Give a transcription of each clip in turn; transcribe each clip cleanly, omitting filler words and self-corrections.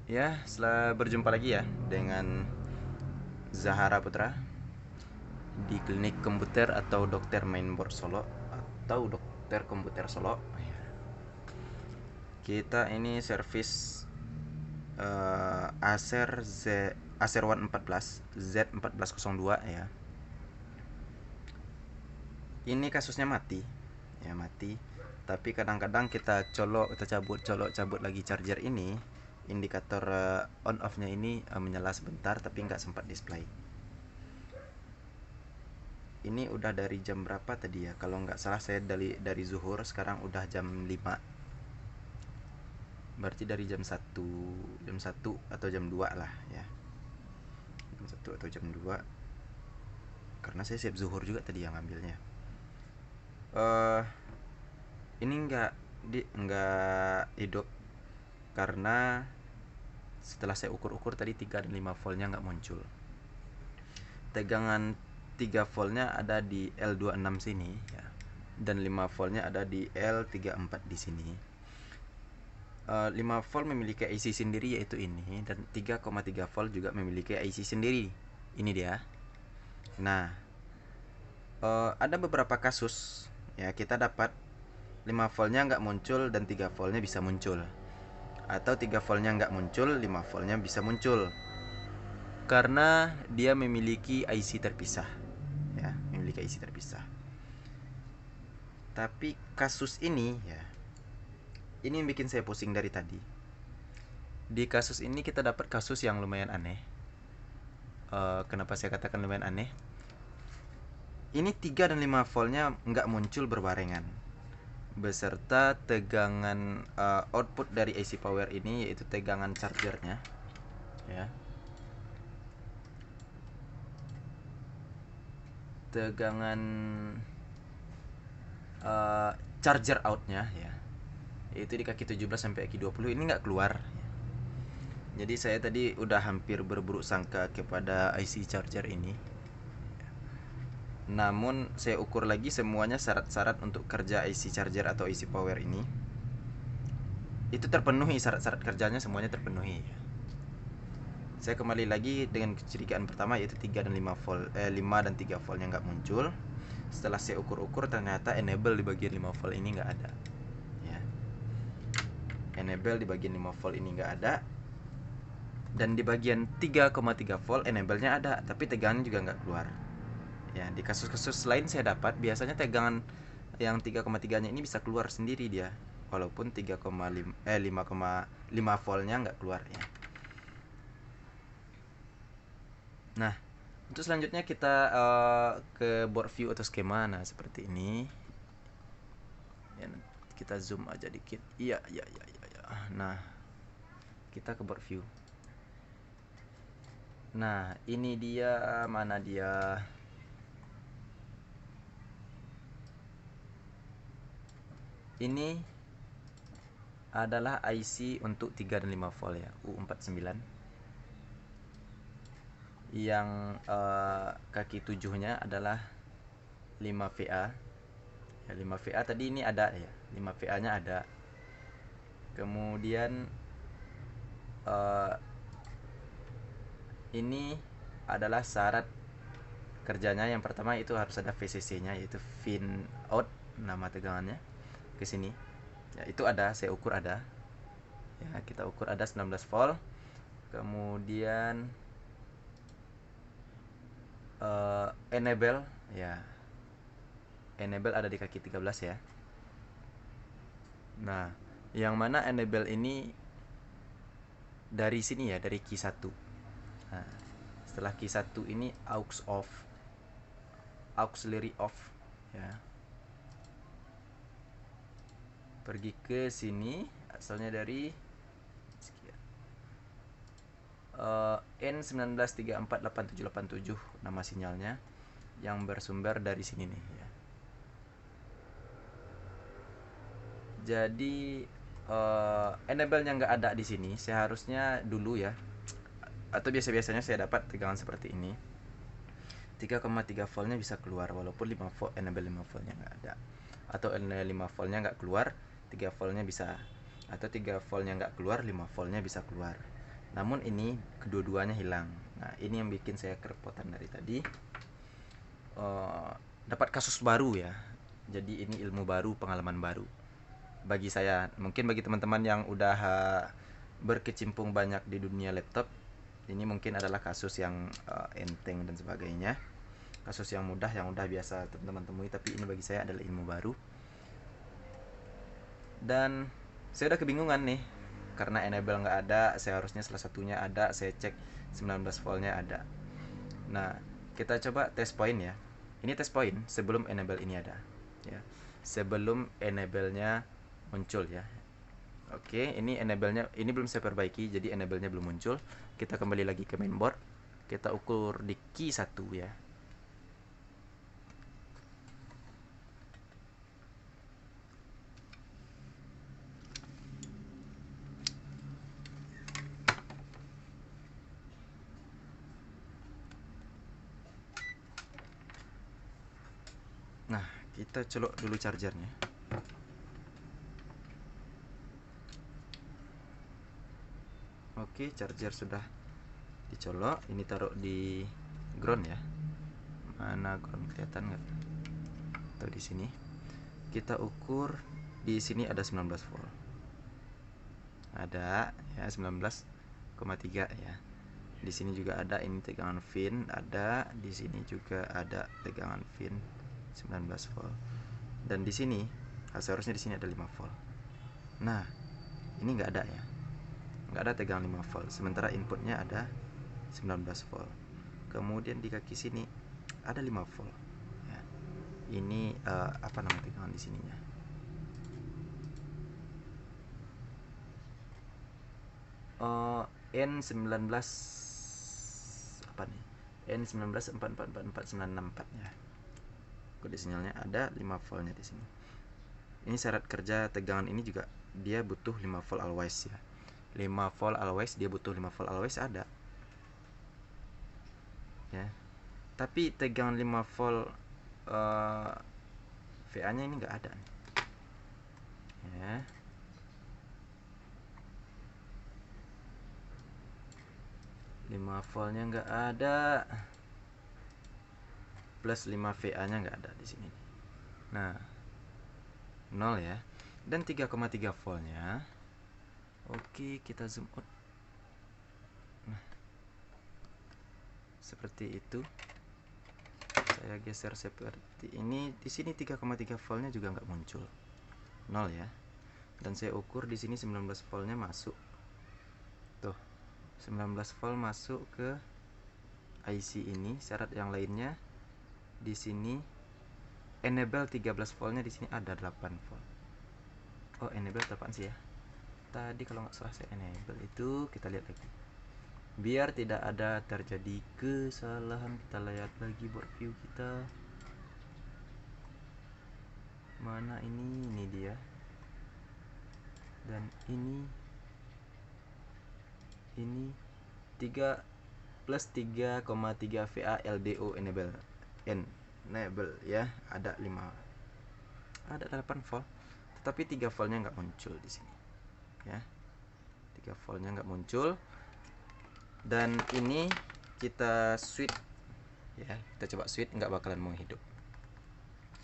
Ya, setelah berjumpa lagi ya dengan Zahara Putra di Klinik Komputer atau Dokter Mainboard Solo atau Dokter Komputer Solo. Kita ini servis Acer One 14 Z1402 ya. Ini kasusnya mati. Ya, mati. Tapi kadang-kadang kita cabut lagi charger ini, indikator on off-nya ini menyala sebentar tapi nggak sempat display. Ini udah dari jam berapa tadi ya? Kalau nggak salah saya dari zuhur, sekarang udah jam 5. Berarti dari jam satu atau jam 2 lah ya. Jam 1 atau jam 2. Karena saya siap zuhur juga tadi yang ngambilnya. Eh ini nggak hidup karena setelah saya ukur-ukur tadi 3 dan 5 voltnya nggak muncul. Tegangan 3 voltnya ada di L26 sini ya. Dan 5 voltnya ada di L34 di sini. 5 volt memiliki IC sendiri yaitu ini, dan 3,3 volt juga memiliki IC sendiri. Ini dia. Nah, ada beberapa kasus ya kita dapat 5 voltnya nggak muncul dan 3 voltnya bisa muncul, atau 3 voltnya nggak muncul, 5 voltnya bisa muncul, karena dia memiliki IC terpisah ya, memiliki IC terpisah. Tapi kasus ini ya, ini yang bikin saya pusing dari tadi. Di kasus ini kita dapat kasus yang lumayan aneh. Kenapa saya katakan lumayan aneh? Ini 3 dan 5 voltnya nggak muncul berbarengan, beserta tegangan output dari AC power ini, yaitu tegangan chargernya ya. Tegangan charger outnya ya, yaitu di kaki 17 sampai kaki 20 ini nggak keluar. Jadi saya tadi udah hampir berburuk sangka kepada IC charger ini. Namun saya ukur lagi semuanya syarat-syarat untuk kerja IC charger atau IC power ini itu terpenuhi, syarat-syarat kerjanya semuanya terpenuhi. Saya kembali lagi dengan kecurigaan pertama, yaitu 3 dan 5 volt 5 dan 3 voltnya nggak muncul. Setelah saya ukur-ukur ternyata enable di bagian 5 volt ini nggak ada ya. Enable di bagian 5 volt ini nggak ada, dan di bagian 3,3 volt enable-nya ada tapi tegangannya juga nggak keluar ya. Di kasus-kasus lain saya dapat biasanya tegangan yang 3,3-nya ini bisa keluar sendiri dia, walaupun 5,5 voltnya nggak keluar ya. Nah, untuk selanjutnya kita ke board view atau skema. Nah, seperti ini ya, kita zoom aja dikit. Iya. Nah, kita ke board view. Nah, ini dia, mana dia? Ini adalah IC untuk 3 dan 5 volt ya, U49. Yang kaki 7-nya adalah 5VA. Ya, 5VA tadi ini ada ya, 5VA-nya ada. Kemudian ini adalah syarat kerjanya. Yang pertama itu harus ada VCC-nya, yaitu Fin Out, nama tegangannya ke sini. Ya, itu ada, saya ukur ada. Ya, kita ukur ada 19 volt. Kemudian enable ya. Enable ada di kaki 13 ya. Nah, yang mana enable ini dari sini ya, dari key 1. Nah, setelah key 1 ini aux off, auxiliary off ya. Pergi ke sini, asalnya dari N19348787 nama sinyalnya, yang bersumber dari sini nih ya. Jadi enable-nya nggak ada di sini. Seharusnya dulu ya, atau biasanya saya dapat tegangan seperti ini, 3,3 voltnya bisa keluar walaupun 5 volt, enable 5 voltnya nggak ada, atau enable 5 voltnya nggak keluar, 3 voltnya bisa, atau 3 voltnya nggak keluar, 5 voltnya bisa keluar. namun ini kedua-duanya hilang. Nah, ini yang bikin saya kerepotan dari tadi. Dapat kasus baru ya, jadi ini ilmu baru, pengalaman baru bagi saya. Mungkin bagi teman-teman yang udah berkecimpung banyak di dunia laptop, ini mungkin adalah kasus yang enteng dan sebagainya, kasus yang mudah, yang udah biasa teman-teman temui. Tapi ini bagi saya adalah ilmu baru, dan saya udah kebingungan nih karena enable nggak ada. Saya harusnya salah satunya ada, saya cek 19 voltnya ada. Nah, kita coba test point ya. Ini test point sebelum enable ini ada ya, sebelum enable-nya muncul ya. Oke, ini enable-nya ini belum saya perbaiki, jadi enable-nya belum muncul. Kita kembali lagi ke mainboard, kita ukur di key 1 ya. Nah, kita colok dulu chargernya. Oke, charger sudah dicolok. Ini taruh di ground ya. Mana ground, kelihatan nggak? Atau di sini. Kita ukur di sini ada 19 volt. Ada ya 19,3 ya. Di sini juga ada, ini tegangan fin ada, di sini juga ada tegangan fin 19 volt. Dan di sini seharusnya di sini ada 5 volt. Nah, ini nggak ada ya. Nggak ada tegangan 5 volt, sementara inputnya ada 19 volt. Kemudian di kaki sini ada 5 volt ya. Ini apa namanya tegangan di sininya? N19 apa nih? N19444494 ya. Kode sinyalnya ada 5 voltnya di sini. Ini syarat kerja tegangan ini juga dia butuh 5 volt always ya. 5 volt always, dia butuh 5 volt always ada. Ya. Tapi tegangan 5 volt VA-nya ini enggak ada nih. Ya. Lima voltnya enggak ada. Plus 5 VA-nya enggak ada di sini. Nah, 0 ya. Dan 3,3 voltnya. Oke, kita zoom out. Nah, seperti itu. Saya geser seperti ini. Di sini 3,3 voltnya juga nggak muncul, 0 ya. Dan saya ukur di sini 19 voltnya masuk. Tuh, 19 volt masuk ke IC ini. Syarat yang lainnya di sini enable 13 voltnya di sini ada 8 volt. Oh, enable apaan sih ya? Tadi kalau nggak salah saya enable itu, kita lihat lagi. Biar tidak ada terjadi kesalahan, kita lihat lagi board view kita. Mana ini dia. Dan ini 3 plus 3,3 VA LDO enable ya, ada 8 volt, tetapi 3 voltnya nggak muncul di sini ya. 3 voltnya nggak muncul. Dan ini kita switch ya, kita coba switch, nggak bakalan mau hidup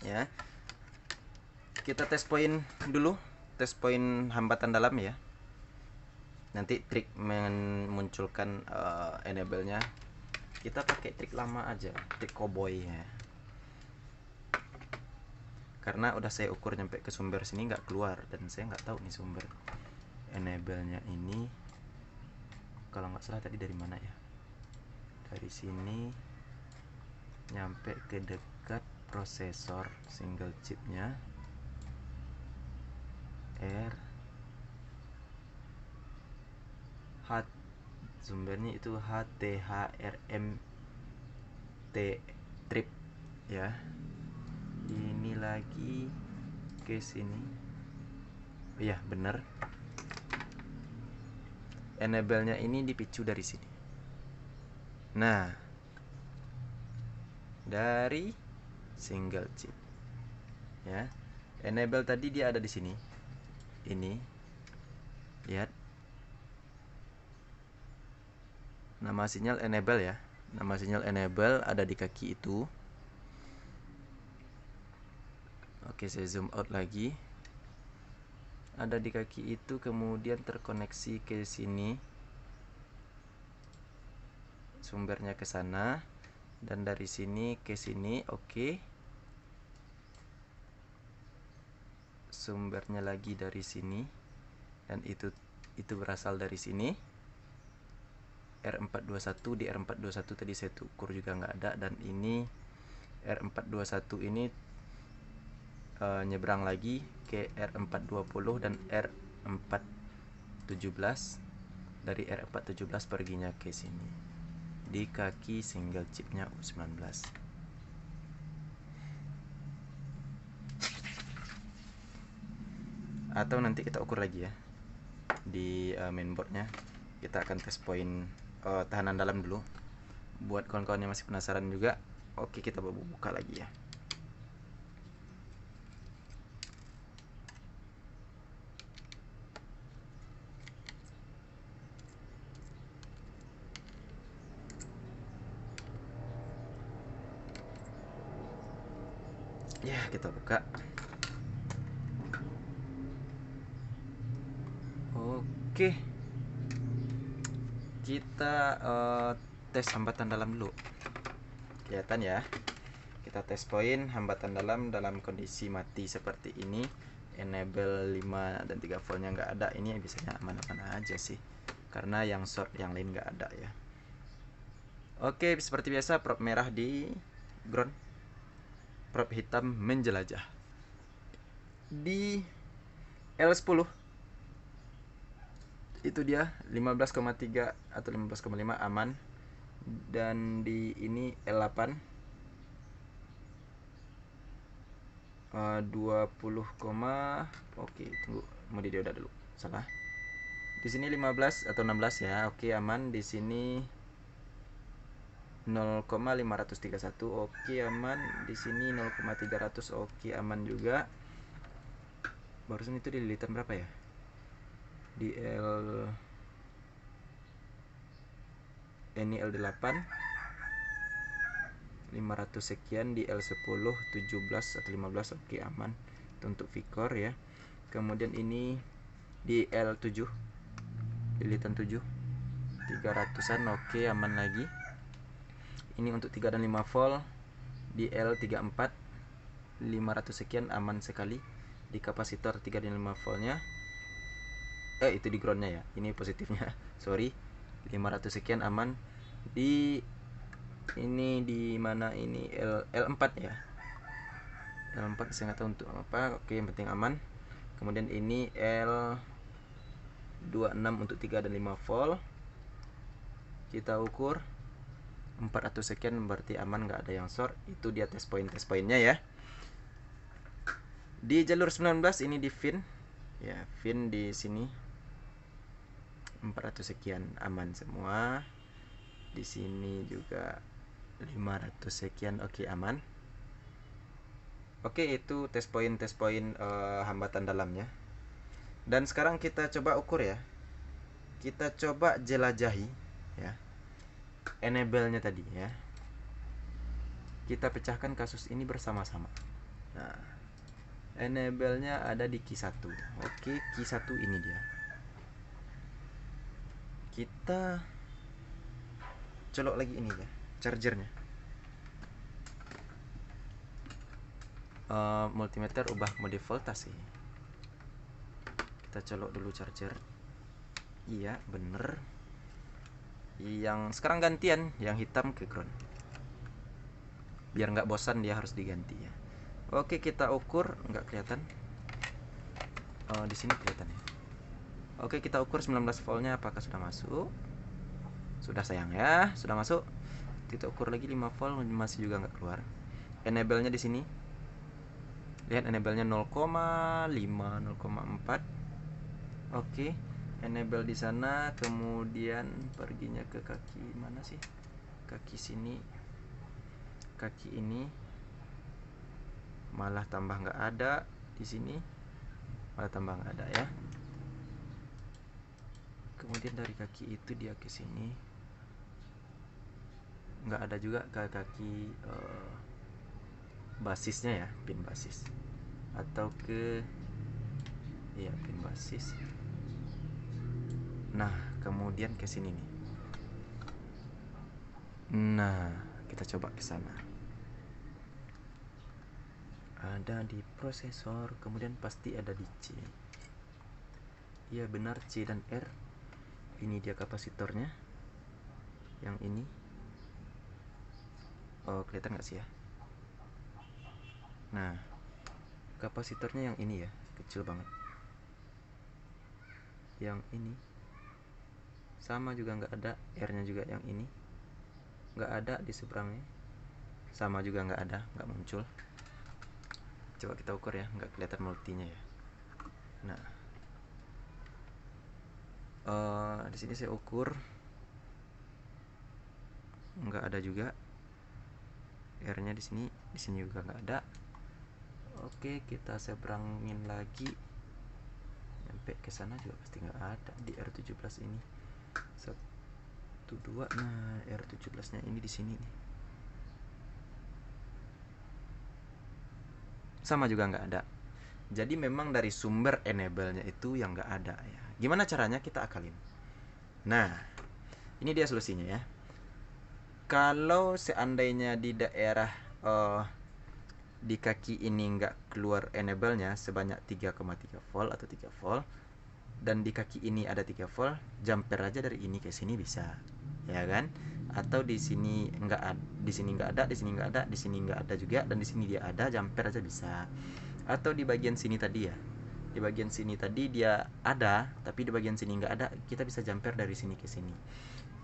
ya. Kita tes point dulu, tes point hambatan dalam ya. Nanti trik memunculkan enable-nya kita pakai trik lama aja, trik cowboy ya. Karena udah saya ukur nyampe ke sumber sini nggak keluar, dan saya nggak tahu nih sumber enable-nya ini. Kalau nggak salah tadi dari mana ya? Dari sini nyampe ke dekat prosesor single chipnya sumbernya itu HTHRMT trip ya. Ini lagi case ini. Iya, bener. Enable-nya ini dipicu dari sini. Nah, dari single chip ya. Enable tadi dia ada di sini. Ini lihat, Nama sinyal enable ya. Nama sinyal enable ada di kaki itu. Oke, saya zoom out lagi. Ada di kaki itu, kemudian terkoneksi ke sini. Sumbernya ke sana dan dari sini ke sini. Oke. Sumbernya lagi dari sini dan itu berasal dari sini. R421 di R421 tadi saya ukur juga nggak ada, dan ini R421 ini nyebrang lagi ke R420 dan R417. Dari R417 perginya ke sini di kaki single chipnya U19. Atau nanti kita ukur lagi ya di mainboardnya. Kita akan tes point tahanan dalam dulu buat kawan-kawan yang masih penasaran juga. Oke, kita buka lagi ya. Ya, kita buka. Oke, kita tes hambatan dalam dulu. Kelihatan ya, kita tes point hambatan dalam kondisi mati seperti ini. Enable 5 dan 3 voltnya nggak ada. Ini biasanya aman-aman aja sih, karena yang short yang lain nggak ada ya. Oke, seperti biasa prop merah di ground, prop hitam menjelajah. Di L10 itu dia 15,3 atau 15,5 aman. Dan di ini L8 20, oke, tunggu, mau dioda dulu, salah. Di sini 15 atau 16 ya, oke aman. Di sini 0,531, oke aman. Di sini 0,300, oke aman juga. Barusan itu di lilitan berapa ya? Di ini L8 500 sekian. Di L10 17 atau 15, oke aman. Itu untuk Vicor ya. Kemudian ini di L7 lilitan 7 300-an, oke aman lagi. Ini untuk 3 dan 5 volt di L34 500 sekian, aman sekali. Di kapasitor 3 dan 5 voltnya itu di groundnya ya, ini positifnya sorry, 500 sekian aman. Di ini di mana ini L4 ya, L4 saya nggak tahu untuk apa, oke yang penting aman. Kemudian ini L26 untuk 3 dan 5 volt, kita ukur 400 sekian, berarti aman, nggak ada yang short. Itu dia tes pointnya ya. Di jalur 19 ini di fin ya, fin di sini 400 sekian aman semua. Di sini juga 500 sekian, oke aman. Oke, itu tes point hambatan dalamnya. Dan sekarang kita coba ukur ya. Kita coba jelajahi ya enable-nya tadi ya. Kita pecahkan kasus ini bersama-sama. Nah, enable-nya ada di key 1. Oke, key 1 ini dia. Kita colok lagi ini ya, chargernya. Multimeter ubah mode voltase. Kita colok dulu charger. Iya, bener. Yang sekarang gantian, yang hitam ke ground. Biar nggak bosan dia harus diganti ya. Oke, kita ukur, nggak kelihatan. Di sini kelihatan ya. Oke, kita ukur 19 voltnya apakah sudah masuk. Sudah sayang ya, sudah masuk. Kita ukur lagi 5 volt, masih juga nggak keluar. Enable-nya di sini. Lihat enable-nya 0,5, 0,4. Oke, enable di sana, kemudian perginya ke kaki mana sih? Kaki sini. Kaki ini malah tambah nggak ada di sini. Malah tambah nggak ada ya. Kemudian dari kaki itu dia ke sini. nggak ada juga ke kaki basisnya ya, pin basis, atau ke ya pin basis. Nah kemudian ke sini nih. Nah kita coba ke sana. Ada di prosesor, kemudian pasti ada di C. Iya benar, C dan R. Ini dia kapasitornya. Yang ini. Oh kelihatan nggak sih ya? Nah kapasitornya yang ini ya, kecil banget. Yang ini sama juga nggak ada, R-nya juga yang ini nggak ada di seberangnya, sama juga nggak ada, nggak muncul. Coba kita ukur ya, nggak kelihatan multinya ya. Nah di sini saya ukur nggak ada juga, R-nya di sini juga nggak ada. Oke kita seberangin lagi, sampai ke sana juga pasti nggak ada di R17 ini. 1 2, nah R17 nya ini di sini nih, sama juga nggak ada. Jadi memang dari sumber enable-nya itu yang nggak ada ya. Gimana caranya kita akalin? Nah ini dia solusinya ya. Kalau seandainya di daerah di kaki ini nggak keluar enable-nya sebanyak 3,3 volt atau 3 volt, dan di kaki ini ada 3 volt, jumper aja dari ini ke sini bisa, ya kan? Atau di sini nggak ada, di sini nggak ada, di sini nggak ada, di sini nggak ada juga, dan di sini dia ada, jumper aja bisa. Atau di bagian sini tadi ya, di bagian sini tadi dia ada, tapi di bagian sini nggak ada, kita bisa jumper dari sini ke sini.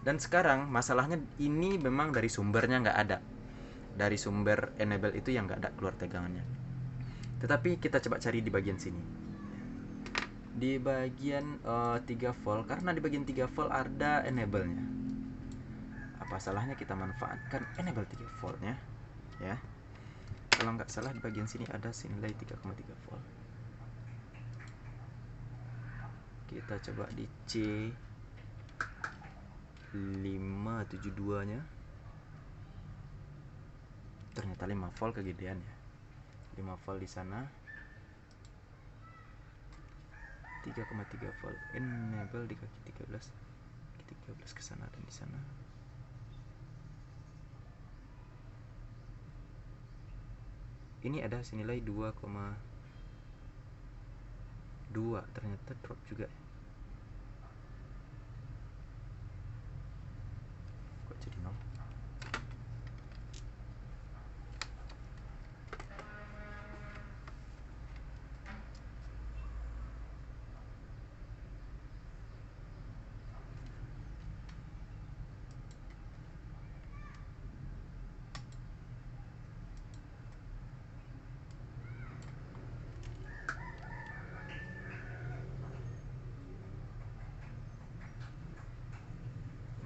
Dan sekarang masalahnya ini memang dari sumbernya nggak ada, dari sumber enable itu yang nggak ada keluar tegangannya. Tetapi kita coba cari di bagian sini, di bagian 3 volt, karena di bagian 3 volt ada enable-nya. Apa salahnya kita manfaatkan enable 3 voltnya ya. Kalau nggak salah di bagian sini ada nilai 3,3 volt. Kita coba di C 572 nya, ternyata 5 volt kegedean ya. 5 volt di sana, 3,3 volt enable di kaki 13 ke sana dan di sana. Ini ada senilai 2,2, ternyata drop juga. Kok jadi 0?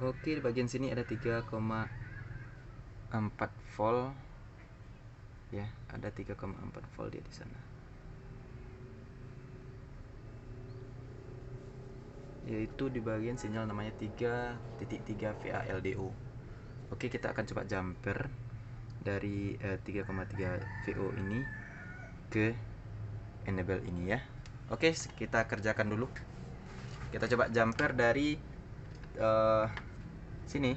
Oke, di bagian sini ada 3,4 volt ya, ada 3,4 volt dia di sana. Yaitu di bagian sinyal namanya 3.3 VALDO. Oke, kita akan coba jumper dari 3,3 VO ini ke enable ini ya. Oke, kita kerjakan dulu. Kita coba jumper dari sini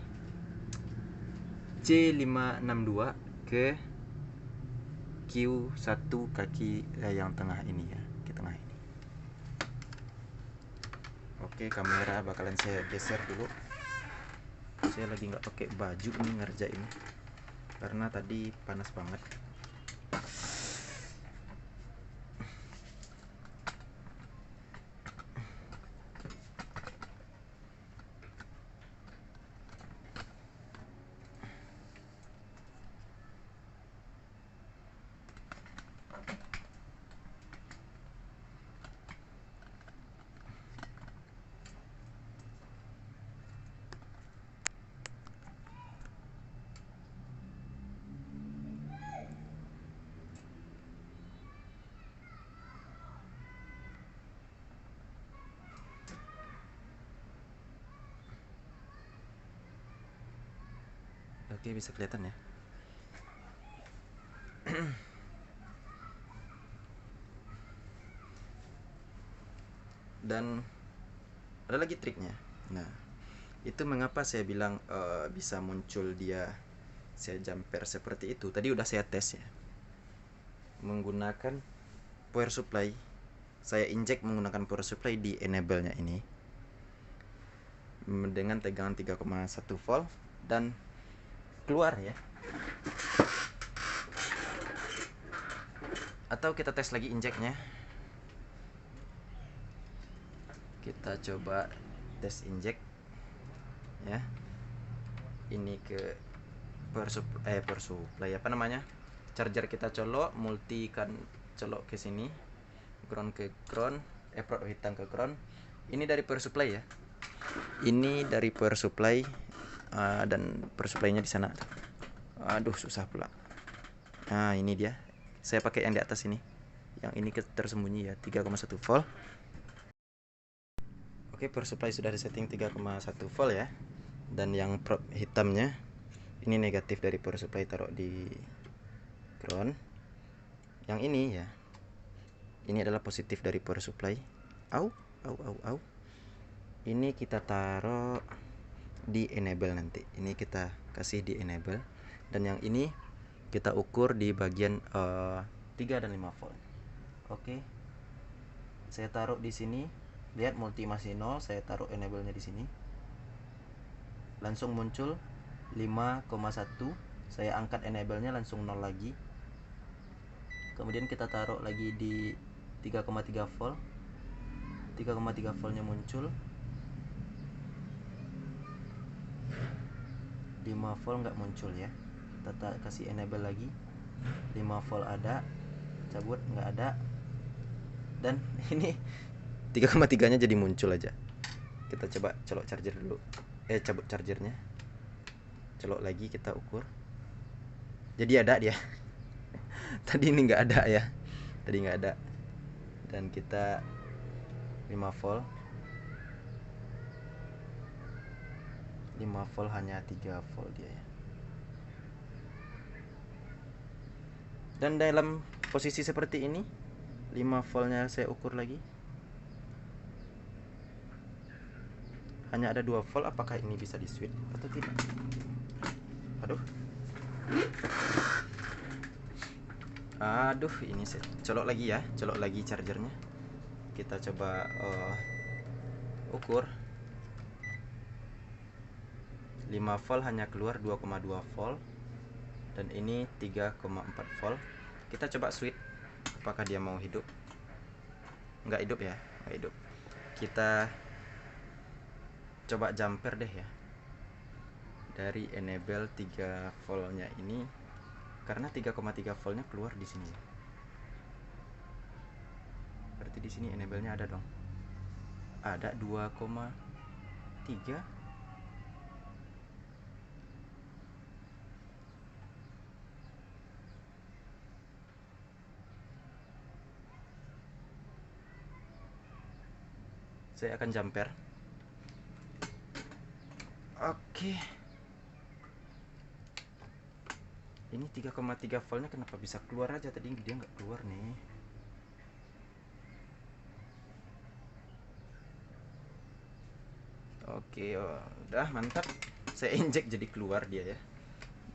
C562 ke Q1 kaki yang tengah ini ya, ke tengah ini. Oke, kamera bakalan saya geser dulu. Saya lagi nggak pakai baju nih ngerjain, karena tadi panas banget. Oke, bisa kelihatan ya. Dan ada lagi triknya. Nah, itu mengapa saya bilang bisa muncul dia saya jumper seperti itu. Tadi udah saya tes ya, menggunakan power supply. Saya injek menggunakan power supply di enable nya ini dengan tegangan 3,1 volt dan keluar ya. Atau kita tes lagi injeknya. Kita coba tes injek ya. Ini ke power supply apa namanya? Charger kita colok, multi kan colok ke sini, ground ke ground, prod hitam ke ground. Ini dari power supply ya. Ini dari power supply dan power supply-nya di sana. Aduh, susah pula. Nah, ini dia. Saya pakai yang di atas ini. Yang ini tersembunyi ya, 3,1 volt. Oke, power supply sudah disetting 3,1 volt ya. Dan yang probe hitamnya ini negatif dari power supply, taruh di ground. Yang ini ya, ini adalah positif dari power supply. Au. Ini kita taruh di enable nanti. Ini kita kasih di enable. Dan yang ini kita ukur di bagian 3 dan 5 volt. Oke. Saya taruh di sini. Lihat multi masih 0, saya taruh enable-nya di sini. Langsung muncul 5,1. Saya angkat enable-nya langsung 0 lagi. Kemudian kita taruh lagi di 3,3 volt. 3,3 voltnya muncul. 5 volt nggak muncul ya. Kita kasih enable lagi. 5 volt ada, cabut nggak ada. Dan ini 3,3 nya jadi muncul aja. Kita coba colok charger dulu. Cabut chargernya. Colok lagi, kita ukur. Jadi ada dia. Tadi ini nggak ada ya. Tadi nggak ada. Dan kita 5 volt. 5 volt hanya 3 volt dia ya. Dan dalam posisi seperti ini 5 voltnya saya ukur lagi, hanya ada 2 volt. Apakah ini bisa di switch atau tidak? Aduh, ini saya colok lagi ya, colok lagi chargernya. Kita coba ukur. 5 volt hanya keluar 2,2 volt. Dan ini 3,4 volt. Kita coba switch, apakah dia mau hidup? Nggak hidup ya, nggak hidup. Kita coba jumper deh ya, dari enable 3 voltnya ini, karena 3,3 voltnya keluar di sini. Berarti di sini enable-nya ada dong. Ada 2,3. Saya akan jumper. Oke. Ini 3,3 voltnya kenapa bisa keluar aja? Tadi dia nggak keluar nih. Oke, udah mantap. Saya injek jadi keluar dia ya.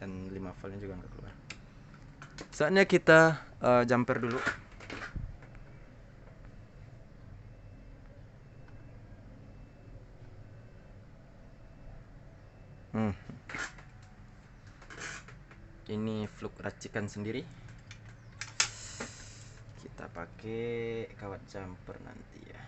Dan 5 voltnya juga nggak keluar. Saatnya kita jumper dulu. Ini fluk racikan sendiri. Kita pakai kawat jumper nanti ya.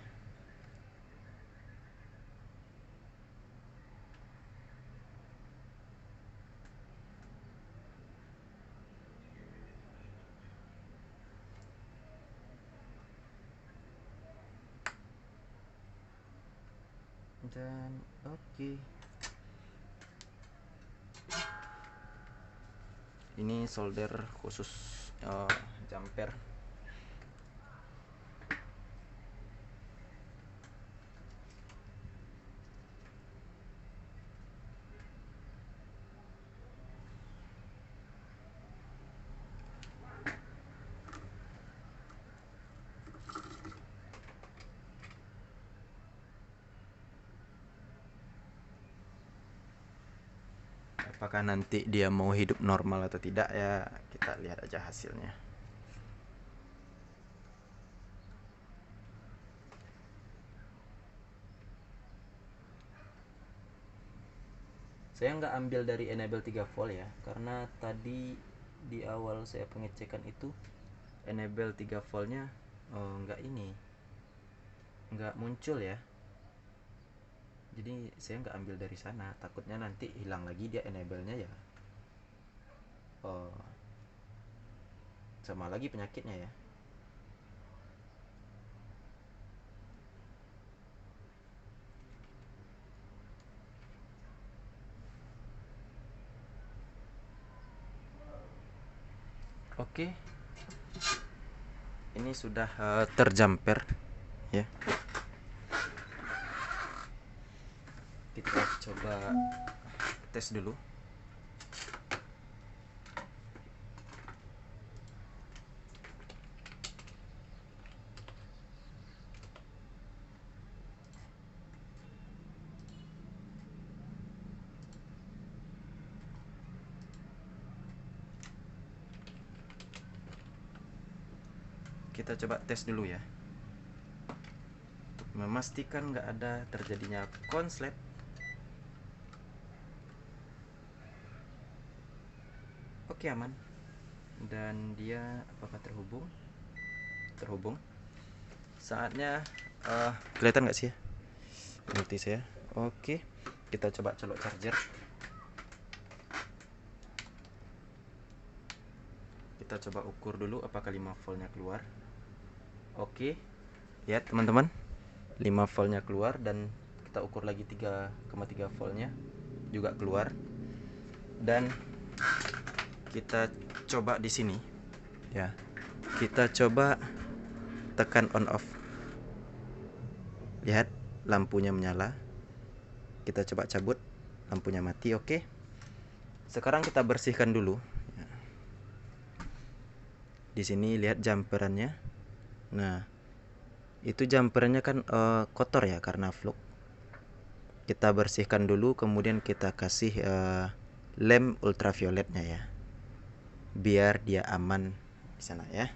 Dan oke. Ini solder khusus jumper. apakah nanti dia mau hidup normal atau tidak ya, kita lihat aja hasilnya. Saya nggak ambil dari enable 3 volt ya, karena tadi di awal saya pengecekan itu enable 3 voltnya nggak muncul ya. Jadi saya nggak ambil dari sana, takutnya nanti hilang lagi dia enable-nya ya. Sama lagi penyakitnya ya. Oke, ini sudah terjamper ya. Kita coba tes dulu. Kita coba tes dulu ya, untuk memastikan nggak ada terjadinya konslet. Oke, aman. Dan dia apakah terhubung? Saatnya kelihatan nggak sih ya multi saya? Oke, kita coba colok charger. Kita coba ukur dulu apakah 5 voltnya keluar. Oke, ya teman-teman, 5 voltnya keluar, dan kita ukur lagi 3,3 voltnya juga keluar. Dan kita coba di sini ya, kita coba tekan on off. Lihat, lampunya menyala. Kita coba cabut, lampunya mati. Oke, sekarang kita bersihkan dulu. Di sini lihat jumperannya. Nah, itu jumperannya kan kotor ya karena fluk. Kita bersihkan dulu, kemudian kita kasih lem ultravioletnya ya, biar dia aman di sana ya.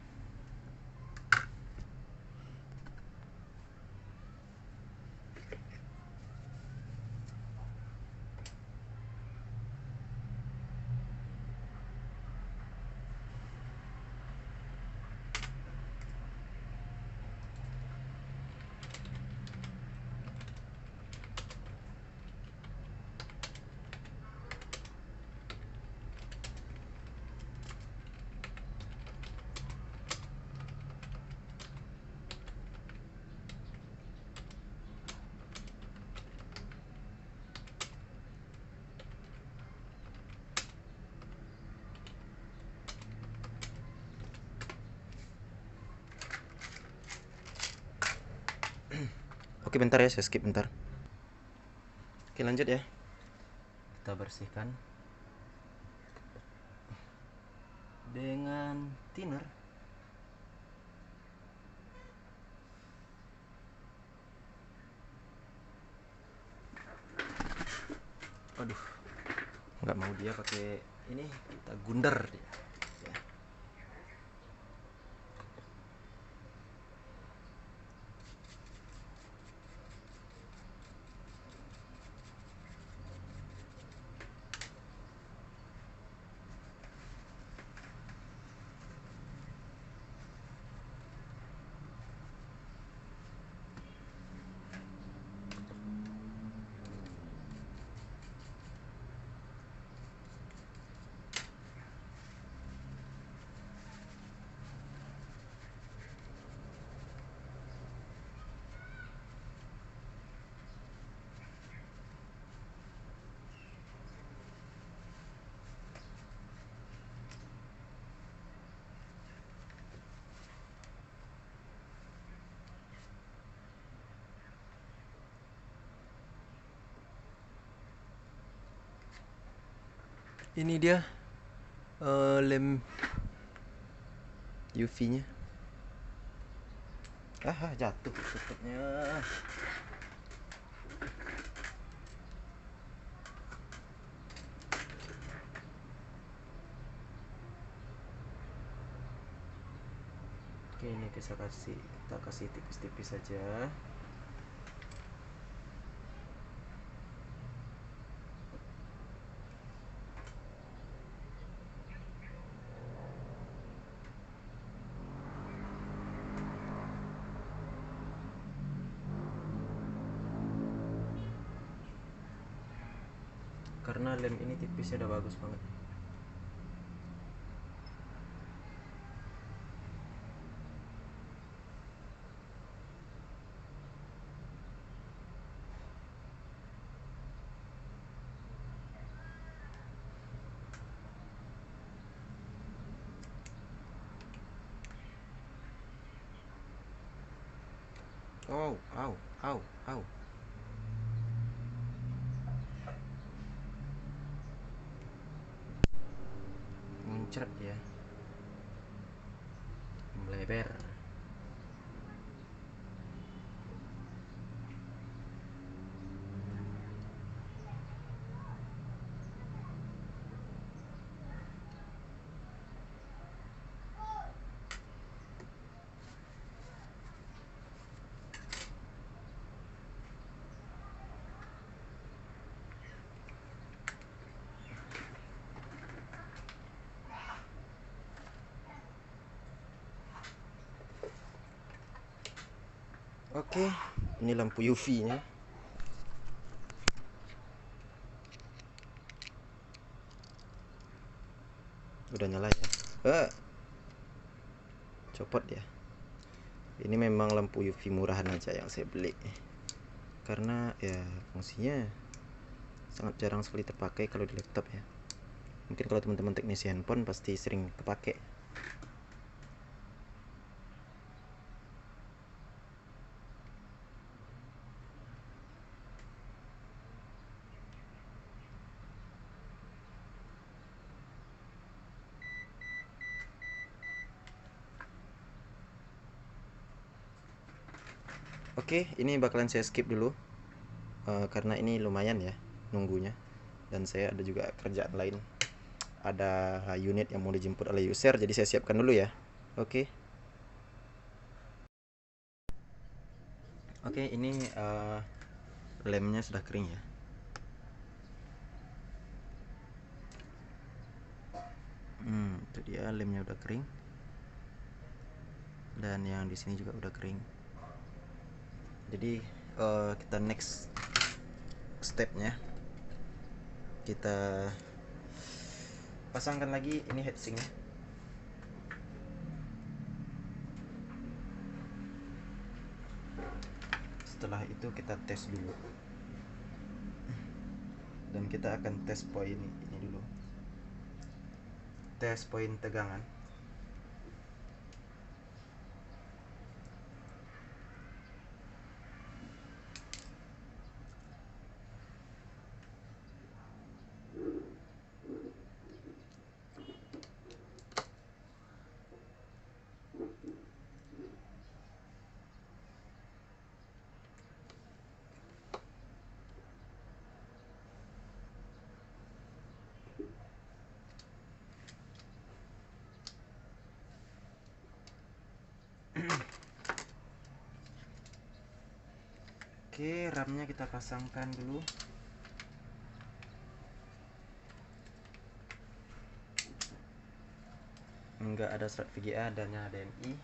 Oke, bentar ya, saya skip bentar. Oke, lanjut ya. Kita bersihkan dengan thinner. Aduh, nggak mau dia pakai ini, kita gundar dia. Ini dia lem UV-nya. Jatuh tutupnya. ini kita kasih tipis-tipis saja. Karena lem ini tipisnya udah bagus banget. Oh, au. Muncrat ya. Melebar. Oke, ini lampu UV-nya. Udah nyala ya. Copot ya. Ini memang lampu UV murahan aja yang saya beli. Karena ya fungsinya sangat jarang sekali terpakai kalau di laptop ya. Mungkin kalau teman-teman teknisi handphone pasti sering kepake. Oke, ini bakalan saya skip dulu karena ini lumayan ya nunggunya, dan saya ada juga kerjaan lain. Ada unit yang mau dijemput oleh user, jadi saya siapkan dulu ya. Oke. Oke, ini lemnya sudah kering ya. Itu dia, lemnya udah kering. Dan yang di sini juga udah kering. Jadi kita next stepnya, kita pasangkan lagi ini heatsinknya. Setelah itu kita tes dulu, dan kita akan tes poin ini dulu, tes poin tegangan. Oke, RAM-nya kita pasangkan dulu. Enggak ada slot VGA, adanya HDMI.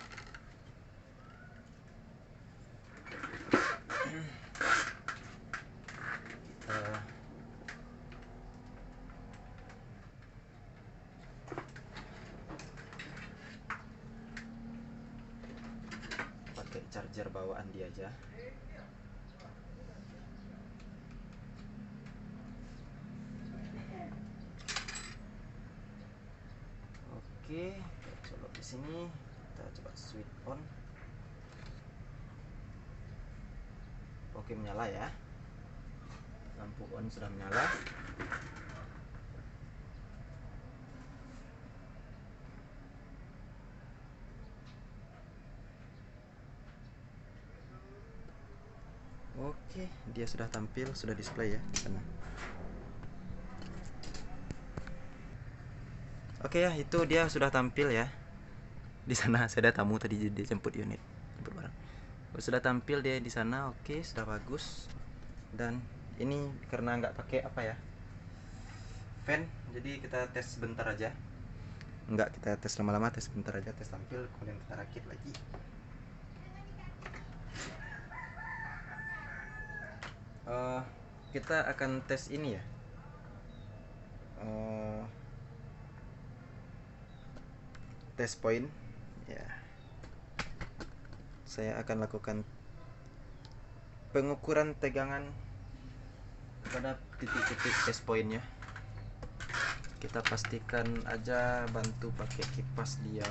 Pakai charger bawaan dia aja. Oke, colok di sini. Kita coba switch on. Oke, menyala ya. Lampu on sudah menyala. Oke, dia sudah tampil, sudah display ya di sana. Oke ya, itu dia sudah tampil ya. Di sana saya ada tamu tadi, dia jemput unit, jemput barang. Sudah tampil dia di sana, oke, sudah bagus. Dan ini karena nggak pakai apa ya, fan, jadi kita tes sebentar aja. Nggak kita tes lama-lama, tes sebentar aja, tes tampil, kemudian kita rakit lagi. Kita akan tes ini ya, tes point ya. Saya akan lakukan pengukuran tegangan pada titik-titik tes pointnya. Kita pastikan aja bantu pakai kipas dia,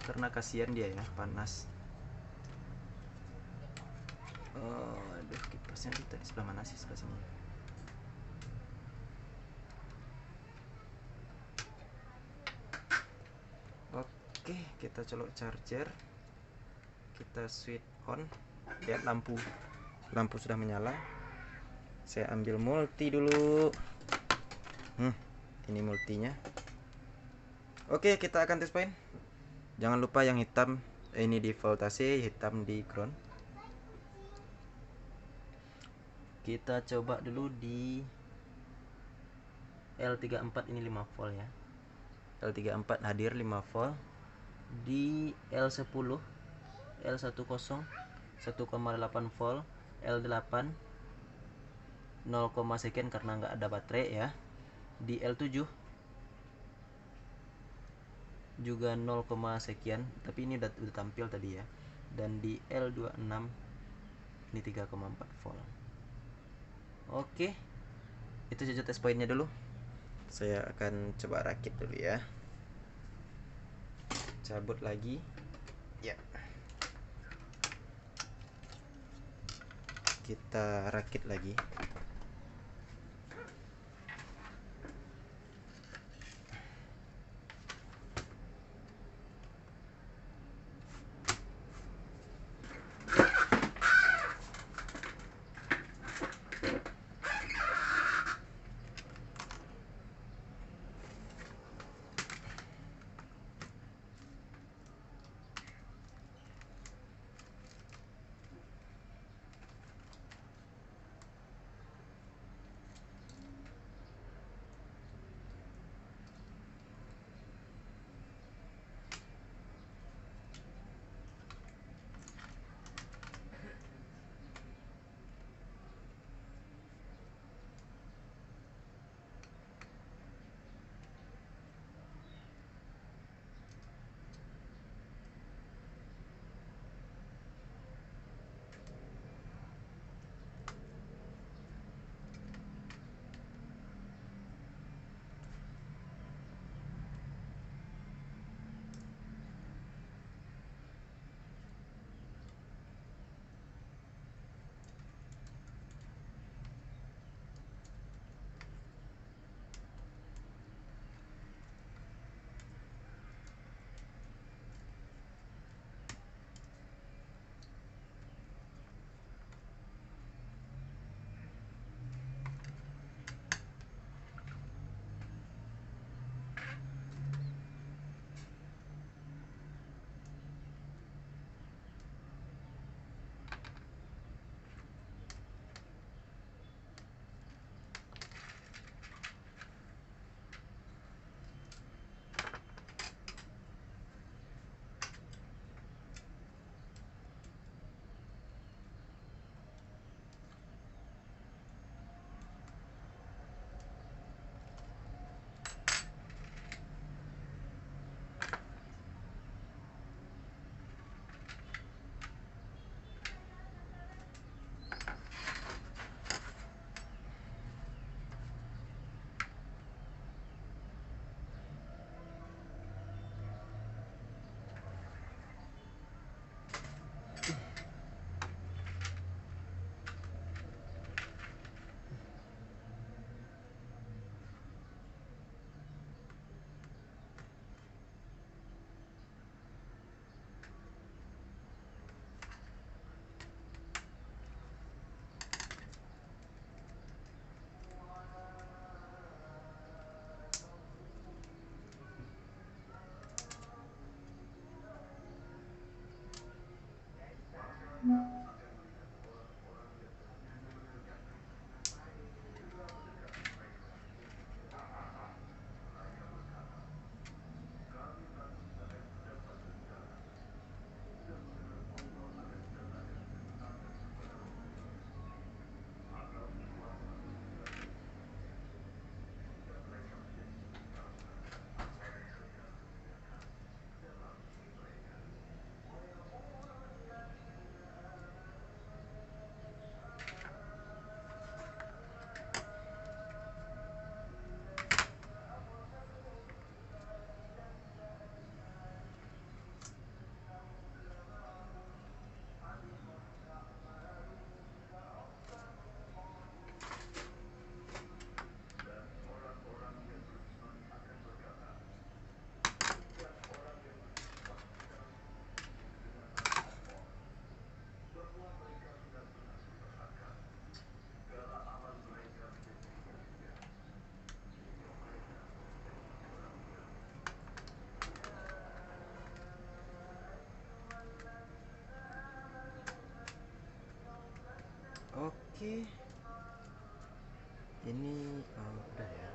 karena kasihan dia ya, panas. Aduh, kipasnya di sebelah mana sih? Sebelah sini. Oke, kita colok charger, kita switch on. Lihat lampu sudah menyala. Saya ambil multi dulu. Ini multinya. Oke, kita akan tes point. Jangan lupa yang hitam ini di voltase, hitam di ground. Kita coba dulu di L34, ini 5 volt ya. L34 hadir 5 volt. Di L10 1,8 volt. L8 0, second karena nggak ada baterai ya. Di L7 juga 0, sekian, tapi ini udah tampil tadi ya. Dan di L26 ini 3,4 volt. Oke, itu saja tes poinnya dulu. Saya akan coba rakit dulu ya. Cabut lagi ya. Kita rakit lagi. Oke, ini udah ya.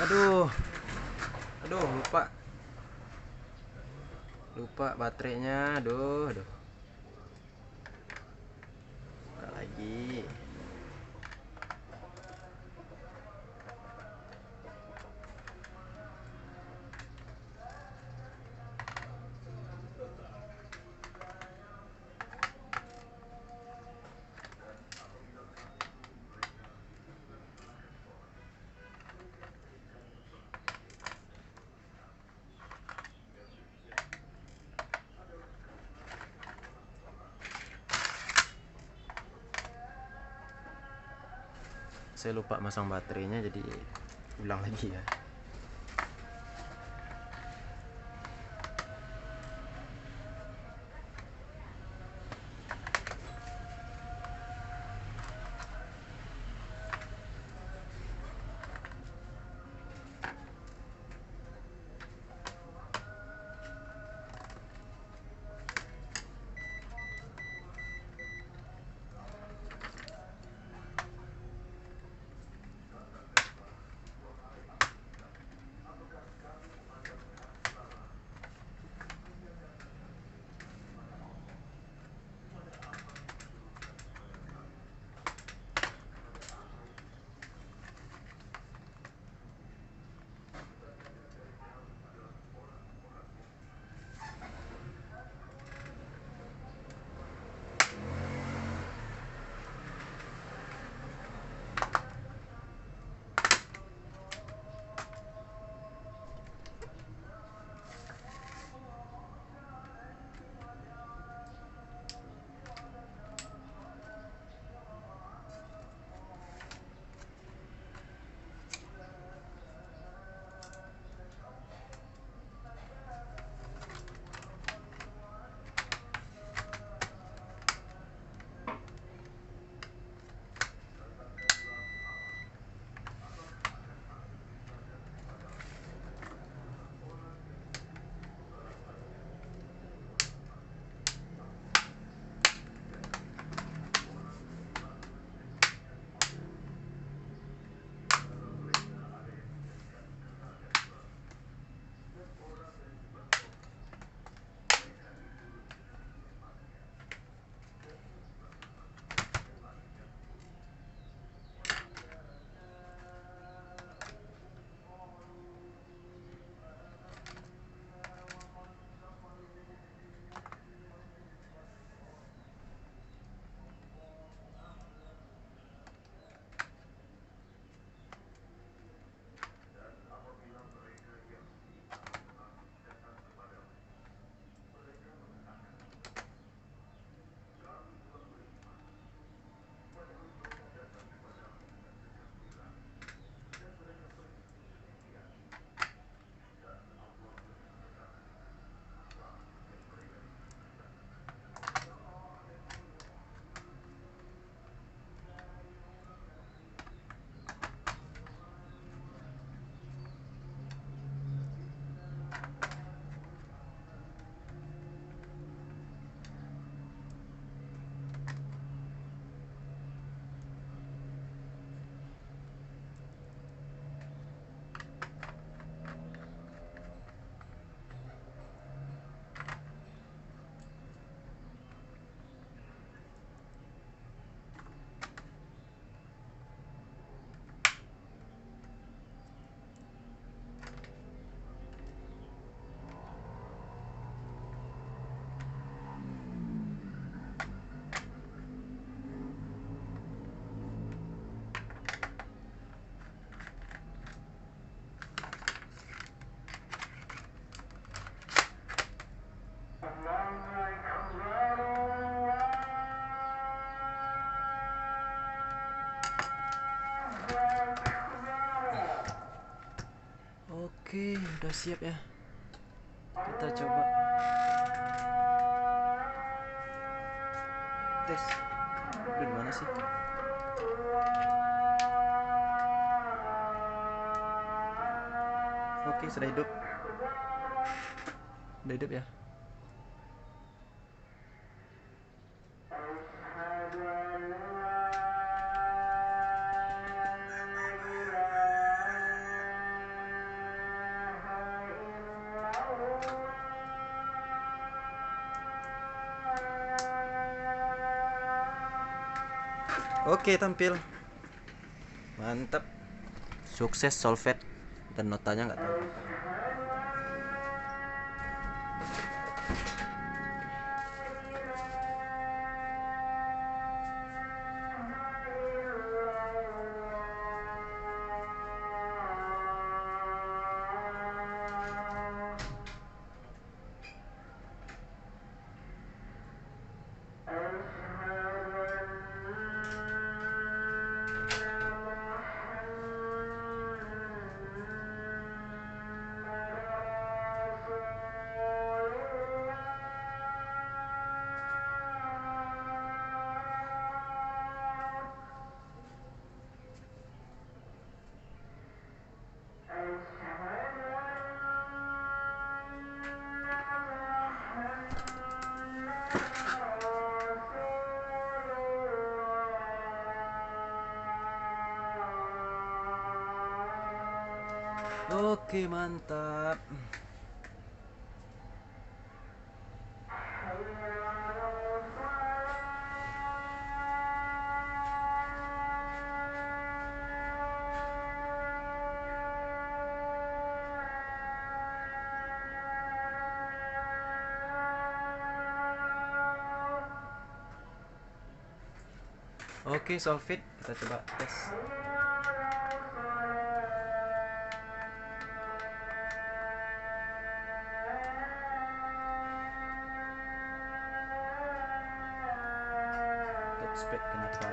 Aduh, lupa baterainya. Aduh, buka lagi. Saya lupa masang baterainya, jadi ulang lagi ya. Oke, udah siap ya. Kita coba tes. Di mana sih? Oke, sudah hidup. Udah hidup ya. Oke, tampil. Mantap. Sukses solvet dan notanya nggak tahu. Oke, mantap. Oke, solvit. Kita coba tes. Touchpad kenapa?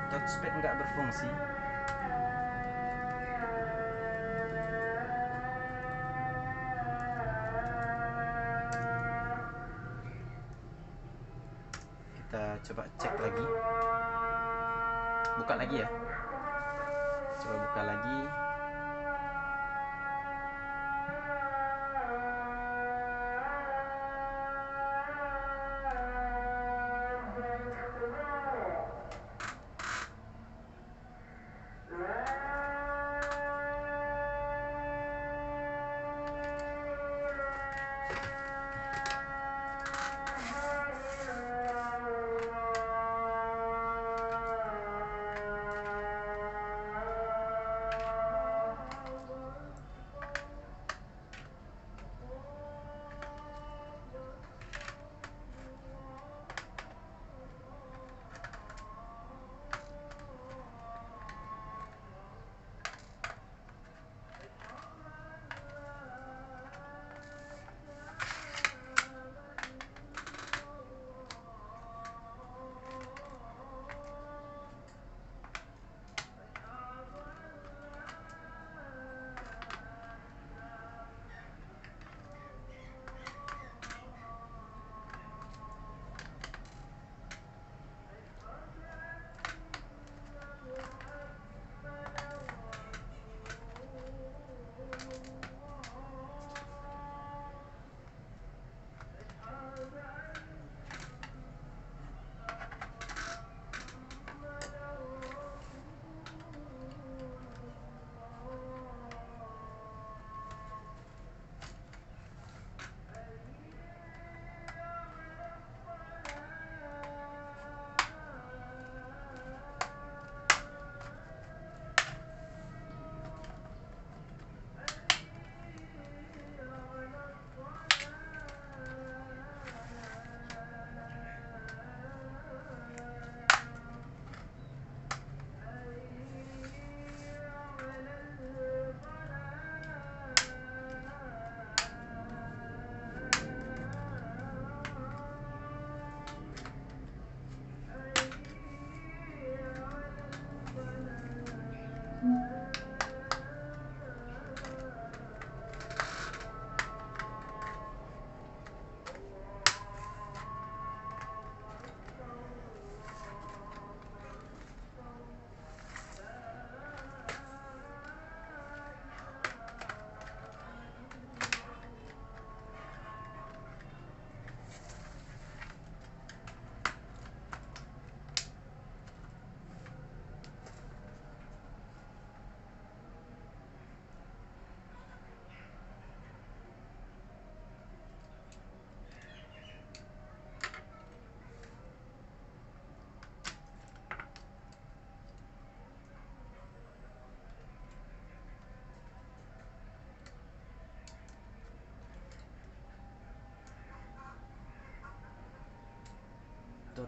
Touchpad nggak berfungsi. Kita coba cek lagi. Buka lagi ya. Coba buka lagi.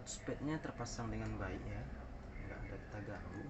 touchpadnya terpasang dengan baik ya, nggak ada kita ganggu.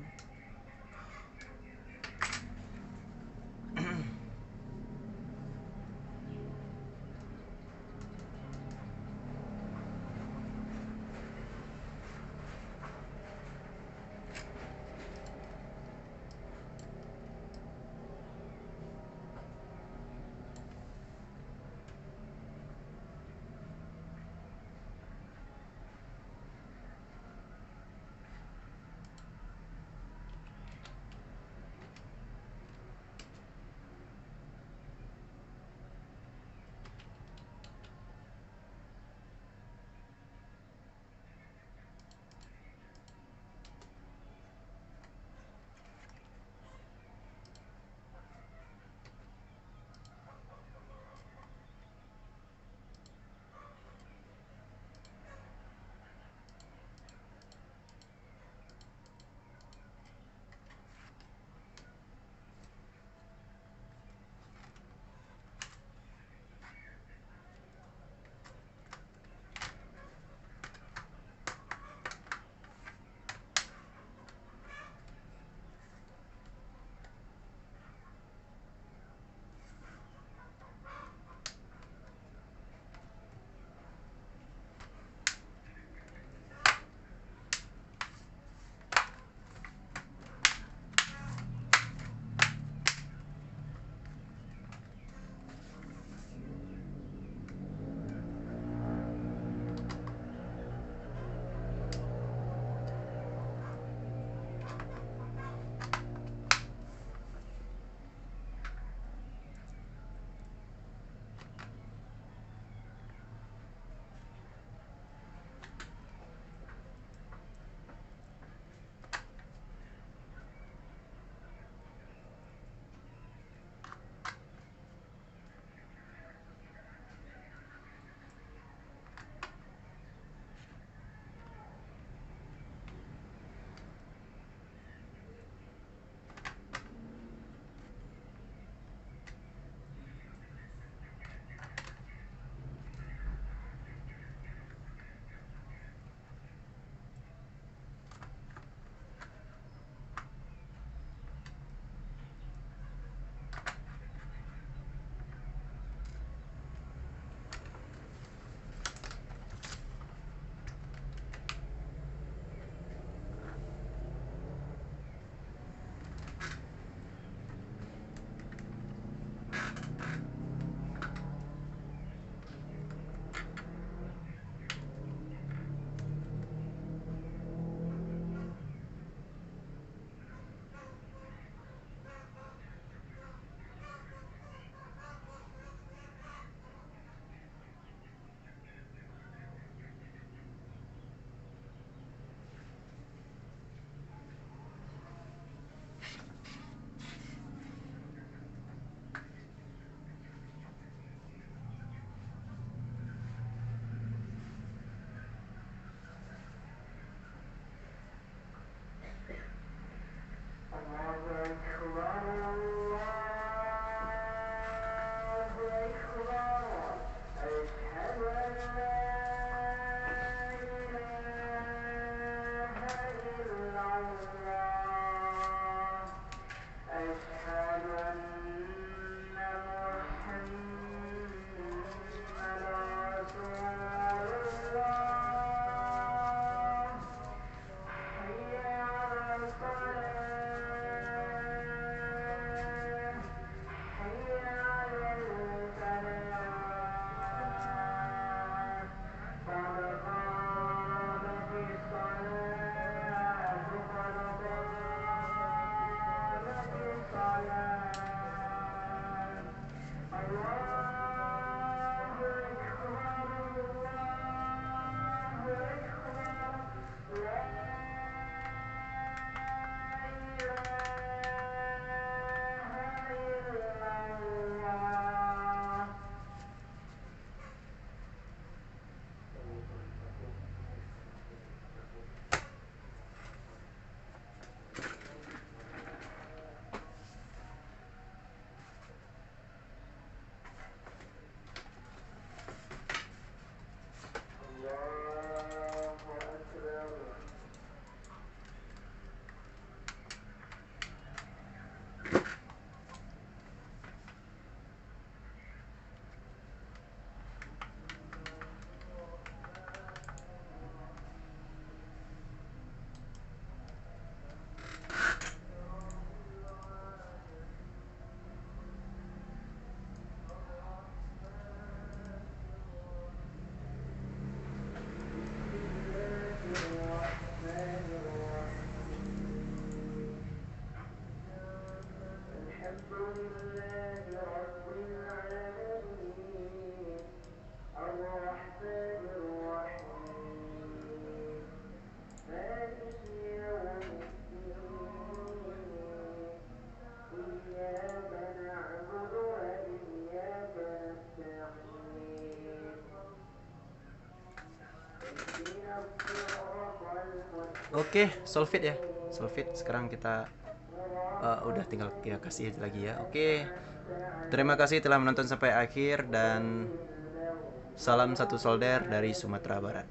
Oke, solve it ya. Solve it. Sekarang kita udah tinggal ya kasih lagi ya. Oke. Terima kasih telah menonton sampai akhir dan salam satu solder dari Sumatera Barat.